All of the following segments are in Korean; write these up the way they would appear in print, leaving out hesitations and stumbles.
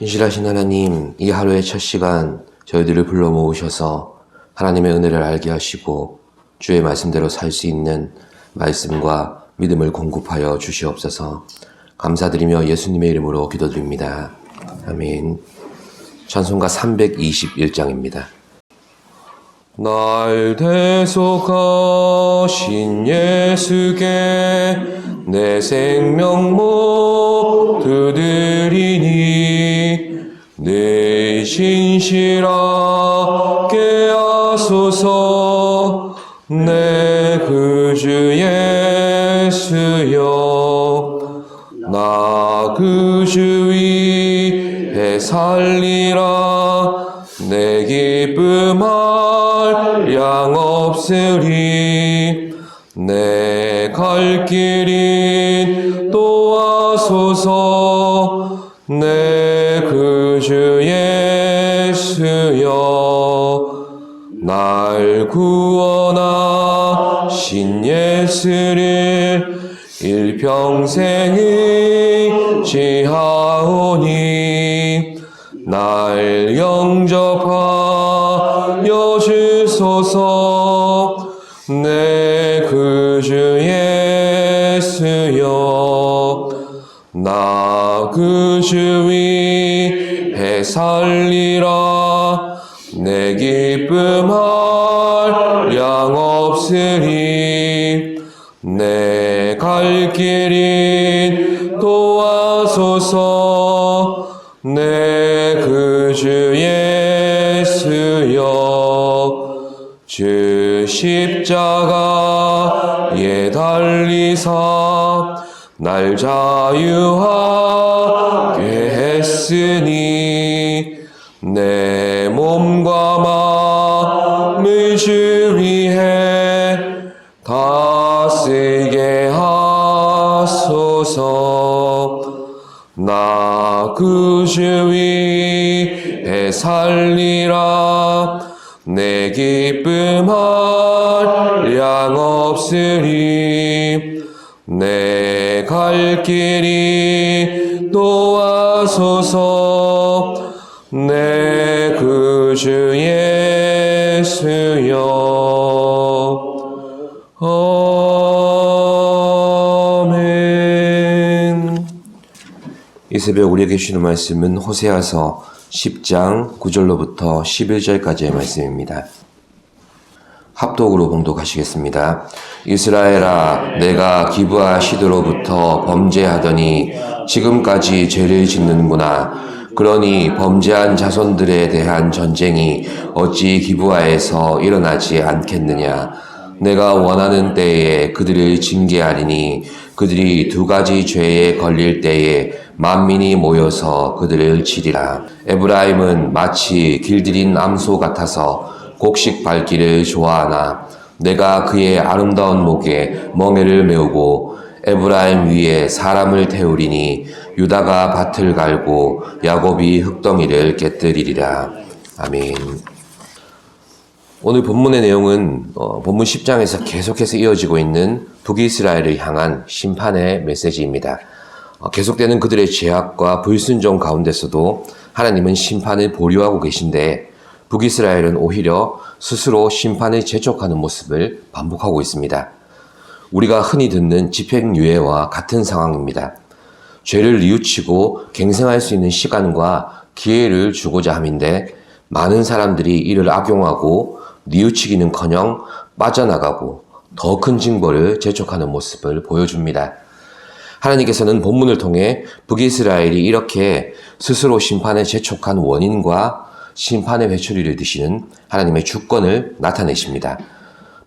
신실하신 하나님, 이 하루의 첫 시간 저희들을 불러 모으셔서 하나님의 은혜를 알게 하시고 주의 말씀대로 살 수 있는 말씀과 믿음을 공급하여 주시옵소서. 감사드리며 예수님의 이름으로 기도드립니다. 아멘. 찬송가 321장입니다. 날 대속하신 예수께 내 생명 모두 드리니 내 신실하게 하소서. 내 구주 예수여, 나 구주 위에 살리라. 내 기쁨 한량 없으리. 내 갈 길이 도와소서. 내 구주 예수여, 날 구원하신 예수를 일평생 의지하오니 날 영접하여 주소서. 내 구주 예수여, 나 구주 위에 살리라. 내 기쁨 한량 없으리. 내 갈 길이 도와소서. 내 구주 예수여, 주 십자가에 달리사 날 자유하게 했으니 내 몸과 마음을 주 위해 다 쓰게 하소서. 나 구주 위에 살리라. 내 기쁨 한량 없으리. 내 갈 길이 도와소서. 내 구주 예수여. 아멘. 이 새벽 우리에게 주시는 말씀은 호세아서 10장 9절로부터 11절까지의 말씀입니다. 합독으로 봉독하시겠습니다. 이스라엘아, 내가 기브아 시드로부터 범죄하더니 지금까지 죄를 짓는구나. 그러니 범죄한 자손들에 대한 전쟁이 어찌 기브아에서 일어나지 않겠느냐. 내가 원하는 때에 그들을 징계하리니 그들이 두 가지 죄에 걸릴 때에 만민이 모여서 그들을 치리라. 에브라임은 마치 길들인 암소 같아서 곡식 밟기를 좋아하나 내가 그의 아름다운 목에 멍에를 메우고 에브라임 위에 사람을 태우리니 유다가 밭을 갈고 야곱이 흙덩이를 깨뜨리리라. 아멘. 오늘 본문의 내용은 본문 10장에서 계속해서 이어지고 있는 북이스라엘을 향한 심판의 메시지입니다. 계속되는 그들의 죄악과 불순종 가운데서도 하나님은 심판을 보류하고 계신데 북이스라엘은 오히려 스스로 심판을 재촉하는 모습을 반복하고 있습니다. 우리가 흔히 듣는 집행유예와 같은 상황입니다. 죄를 뉘우치고 갱생할 수 있는 시간과 기회를 주고자 함인데 많은 사람들이 이를 악용하고 뉘우치기는커녕 빠져나가고 더 큰 징벌을 재촉하는 모습을 보여줍니다. 하나님께서는 본문을 통해 북이스라엘이 이렇게 스스로 심판에 재촉한 원인과 심판의 회초리를 드시는 하나님의 주권을 나타내십니다.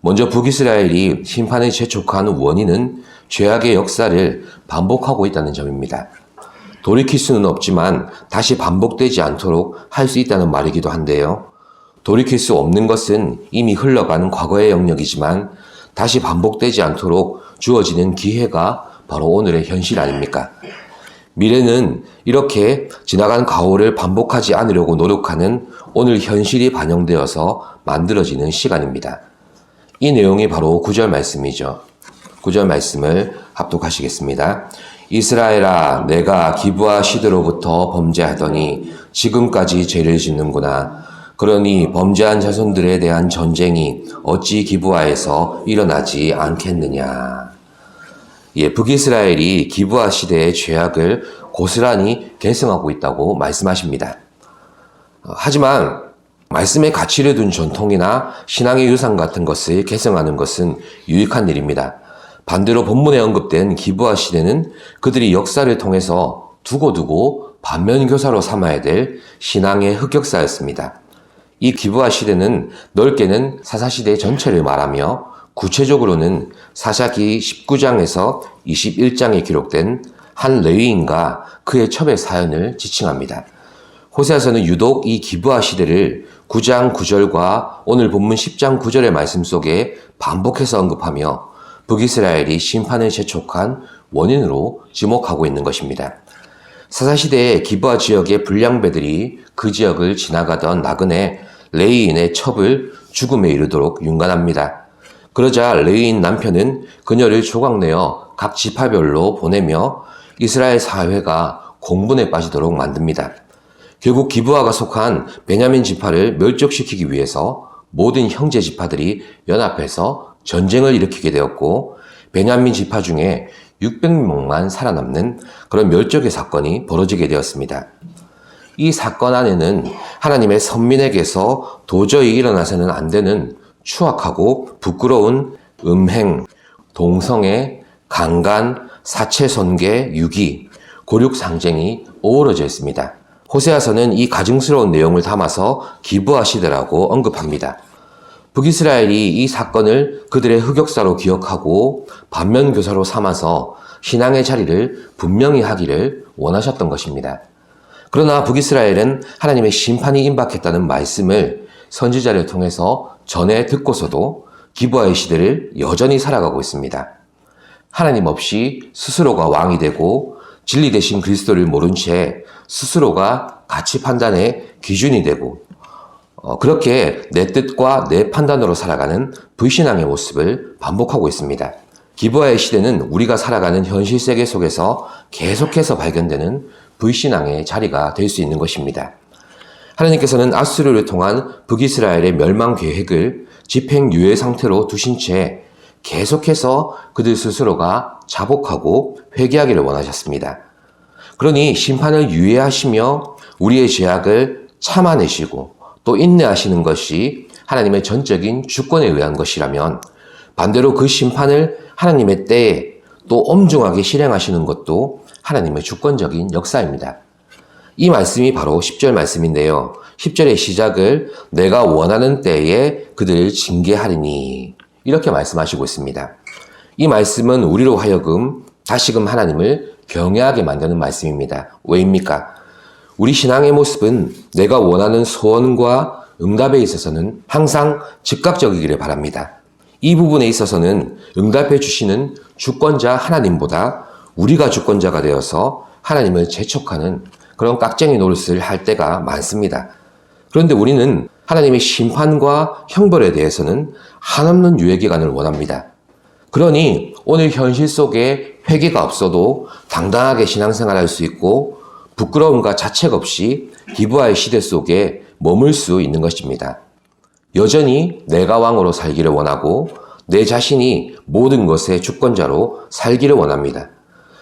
먼저 북이스라엘이 심판에 재촉한 원인은 죄악의 역사를 반복하고 있다는 점입니다. 돌이킬 수는 없지만 다시 반복되지 않도록 할 수 있다는 말이기도 한데요. 돌이킬 수 없는 것은 이미 흘러가는 과거의 영역이지만 다시 반복되지 않도록 주어지는 기회가 바로 오늘의 현실 아닙니까? 미래는 이렇게 지나간 과거를 반복하지 않으려고 노력하는 오늘 현실이 반영되어서 만들어지는 시간입니다. 이 내용이 바로 9절 말씀이죠. 9절 말씀을 합독하시겠습니다. 이스라엘아, 내가 기브아 시대로부터 범죄하더니 지금까지 죄를 짓는구나. 그러니 범죄한 자손들에 대한 전쟁이 어찌 기브아에서 일어나지 않겠느냐. 북이스라엘이 기브아 시대의 죄악을 고스란히 계승하고 있다고 말씀하십니다. 하지만 말씀에 가치를 둔 전통이나 신앙의 유산 같은 것을 계승하는 것은 유익한 일입니다. 반대로 본문에 언급된 기브아 시대는 그들이 역사를 통해서 두고두고 반면교사로 삼아야 될 신앙의 흑역사였습니다. 이 기브아 시대는 넓게는 사사시대 전체를 말하며 구체적으로는 사사기 19장에서 21장에 기록된 한 레위인과 그의 첩의 사연을 지칭합니다. 호세아서는 유독 이 기브아 시대를 9장 9절과 오늘 본문 10장 9절의 말씀 속에 반복해서 언급하며 북이스라엘이 심판을 재촉한 원인으로 지목하고 있는 것입니다. 사사시대의 기브아 지역의 불량배들이 그 지역을 지나가던 나그네 레위인의 첩을 죽음에 이르도록 윤관합니다. 그러자 레위인 남편은 그녀를 조각내어 각 지파별로 보내며 이스라엘 사회가 공분에 빠지도록 만듭니다. 결국 기브아가 속한 베냐민 지파를 멸족시키기 위해서 모든 형제 지파들이 연합해서 전쟁을 일으키게 되었고 베냐민 지파 중에 600명만 살아남는 그런 멸족의 사건이 벌어지게 되었습니다. 이 사건 안에는 하나님의 선민에게서 도저히 일어나서는 안 되는 추악하고 부끄러운 음행, 동성애, 강간, 사체손괴, 유기, 고륙상쟁이 어우러져 있습니다. 호세아서는 이 가증스러운 내용을 담아서 기브아 시대라고 언급합니다. 북이스라엘이 이 사건을 그들의 흑역사로 기억하고 반면교사로 삼아서 신앙의 자리를 분명히 하기를 원하셨던 것입니다. 그러나 북이스라엘은 하나님의 심판이 임박했다는 말씀을 선지자를 통해서 전해 듣고서도 기브아의 시대를 여전히 살아가고 있습니다. 하나님 없이 스스로가 왕이 되고 진리 되신 그리스도를 모른 채 스스로가 가치 판단의 기준이 되고 그렇게 내 뜻과 내 판단으로 살아가는 불신앙의 모습을 반복하고 있습니다. 기브아의 시대는 우리가 살아가는 현실 세계 속에서 계속해서 발견되는 불신앙의 자리가 될 수 있는 것입니다. 하나님께서는 아수르를 통한 북이스라엘의 멸망 계획을 집행 유예 상태로 두신 채 계속해서 그들 스스로가 자복하고 회개하기를 원하셨습니다. 그러니 심판을 유예하시며 우리의 죄악을 참아내시고 또 인내하시는 것이 하나님의 전적인 주권에 의한 것이라면 반대로 그 심판을 하나님의 때에 또 엄중하게 실행하시는 것도 하나님의 주권적인 역사입니다. 이 말씀이 바로 10절 말씀인데요. 10절의 시작을 내가 원하는 때에 그들을 징계하리니 이렇게 말씀하시고 있습니다. 이 말씀은 우리로 하여금 다시금 하나님을 경외하게 만드는 말씀입니다. 왜입니까? 우리 신앙의 모습은 내가 원하는 소원과 응답에 있어서는 항상 즉각적이기를 바랍니다. 이 부분에 있어서는 응답해 주시는 주권자 하나님보다 우리가 주권자가 되어서 하나님을 재촉하는 그런 깍쟁이 노릇을 할 때가 많습니다. 그런데 우리는 하나님의 심판과 형벌에 대해서는 한없는 유예기간을 원합니다. 그러니 오늘 현실 속에 회개가 없어도 당당하게 신앙생활할 수 있고 부끄러움과 자책 없이 기브아의 시대 속에 머물 수 있는 것입니다. 여전히 내가 왕으로 살기를 원하고 내 자신이 모든 것의 주권자로 살기를 원합니다.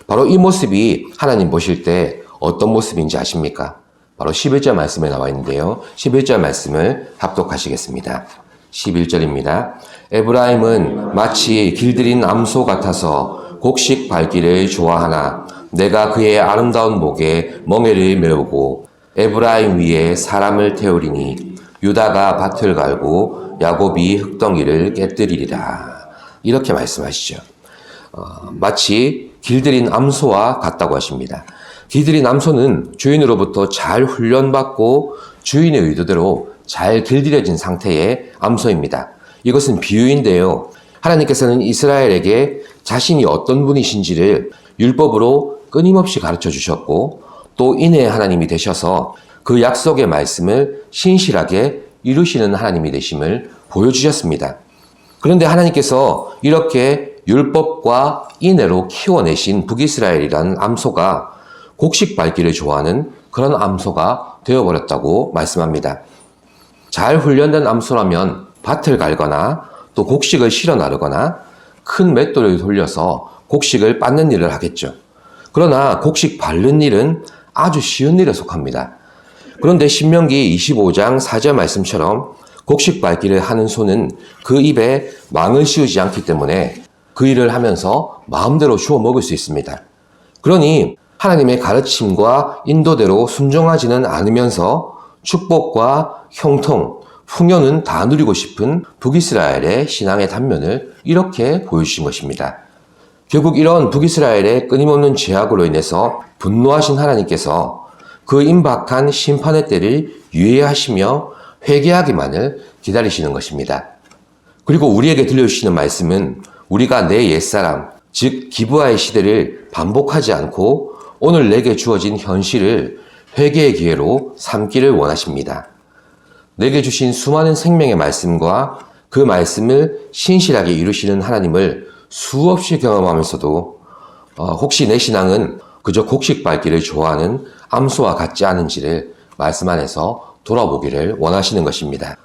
바로 이 모습이 하나님 보실 때 어떤 모습인지 아십니까? 바로 11절 말씀에 나와 있는데요. 11절 말씀을 합독하시겠습니다. 11절입니다. 에브라임은 마치 길들인 암소 같아서 곡식 밟기를 좋아하나 내가 그의 아름다운 목에 멍에를 메우고 에브라임 위에 사람을 태우리니 유다가 밭을 갈고 야곱이 흙덩이를 깨뜨리리라. 이렇게 말씀하시죠. 마치 길들인 암소와 같다고 하십니다. 길들인 암소는 주인으로부터 잘 훈련받고 주인의 의도대로 잘 길들여진 상태의 암소입니다. 이것은 비유인데요. 하나님께서는 이스라엘에게 자신이 어떤 분이신지를 율법으로 끊임없이 가르쳐 주셨고 또 인애의 하나님이 되셔서 그 약속의 말씀을 신실하게 이루시는 하나님이 되심을 보여주셨습니다. 그런데 하나님께서 이렇게 율법과 인애로 키워내신 북이스라엘이라는 암소가 곡식 밟기를 좋아하는 그런 암소가 되어버렸다고 말씀합니다. 잘 훈련된 암소라면 밭을 갈거나 또 곡식을 실어 나르거나 큰 맷돌을 돌려서 곡식을 빻는 일을 하겠죠. 그러나 곡식 밟는 일은 아주 쉬운 일에 속합니다. 그런데 신명기 25장 4절 말씀처럼 곡식 밟기를 하는 소는 그 입에 망을 씌우지 않기 때문에 그 일을 하면서 마음대로 주워 먹을 수 있습니다. 그러니 하나님의 가르침과 인도대로 순종하지는 않으면서 축복과 형통, 풍요는 다 누리고 싶은 북이스라엘의 신앙의 단면을 이렇게 보여주신 것입니다. 결국 이런 북이스라엘의 끊임없는 죄악으로 인해서 분노하신 하나님께서 그 임박한 심판의 때를 유예하시며 회개하기만을 기다리시는 것입니다. 그리고 우리에게 들려주시는 말씀은 우리가 내 옛사람, 즉 기브아의 시대를 반복하지 않고 오늘 내게 주어진 현실을 회개의 기회로 삼기를 원하십니다. 내게 주신 수많은 생명의 말씀과 그 말씀을 신실하게 이루시는 하나님을 수없이 경험하면서도 혹시 내 신앙은 그저 곡식 밟기를 좋아하는 암소와 같지 않은지를 말씀 안에서 돌아보기를 원하시는 것입니다.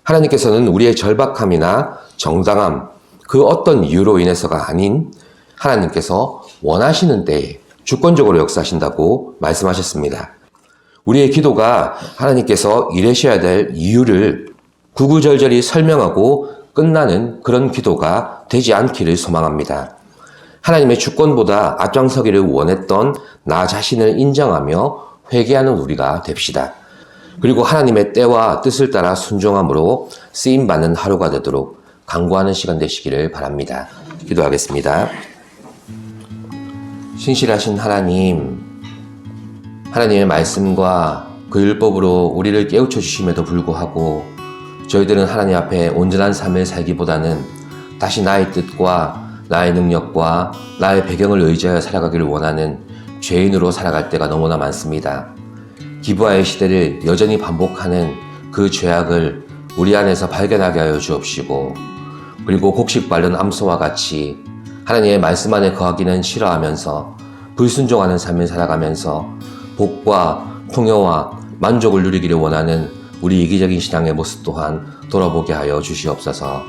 하나님께서는 우리의 절박함이나 정당함, 그 어떤 이유로 인해서가 아닌 하나님께서 원하시는 때에 주권적으로 역사하신다고 말씀하셨습니다. 우리의 기도가 하나님께서 이러셔야 될 이유를 구구절절히 설명하고 끝나는 그런 기도가 되지 않기를 소망합니다. 하나님의 주권보다 앞장서기를 원했던 나 자신을 인정하며 회개하는 우리가 됩시다. 그리고 하나님의 때와 뜻을 따라 순종함으로 쓰임받는 하루가 되도록 간구하는 시간 되시기를 바랍니다. 기도하겠습니다. 신실하신 하나님, 하나님의 말씀과 그 율법으로 우리를 깨우쳐 주심에도 불구하고 저희들은 하나님 앞에 온전한 삶을 살기보다는 다시 나의 뜻과 나의 능력과 나의 배경을 의지하여 살아가기를 원하는 죄인으로 살아갈 때가 너무나 많습니다. 기브아의 시대를 여전히 반복하는 그 죄악을 우리 안에서 발견하게 하여 주옵시고, 그리고 곡식 밟는 암소와 같이 하나님의 말씀 안에 거하기는 싫어하면서 불순종하는 삶을 살아가면서 복과 풍요와 만족을 누리기를 원하는 우리 이기적인 신앙의 모습 또한 돌아보게 하여 주시옵소서.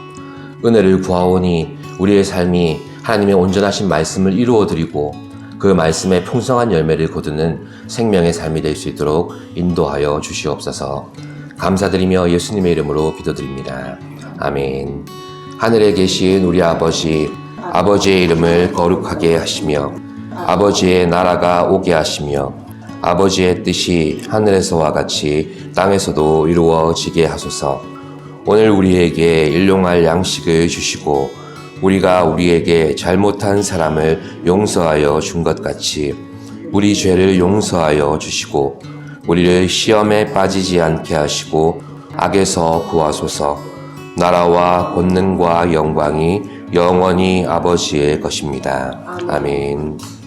은혜를 구하오니 우리의 삶이 하나님의 온전하신 말씀을 이루어드리고 그 말씀의 풍성한 열매를 거두는 생명의 삶이 될 수 있도록 인도하여 주시옵소서. 감사드리며 예수님의 이름으로 기도드립니다. 아멘. 하늘에 계신 우리 아버지, 아버지의 이름을 거룩하게 하시며 아버지의 나라가 오게 하시며 아버지의 뜻이 하늘에서와 같이 땅에서도 이루어지게 하소서. 오늘 우리에게 일용할 양식을 주시고 우리가 우리에게 잘못한 사람을 용서하여 준 것 같이 우리 죄를 용서하여 주시고 우리를 시험에 빠지지 않게 하시고 악에서 구하소서. 나라와 권능과 영광이 영원히 아버지의 것입니다. 아멘.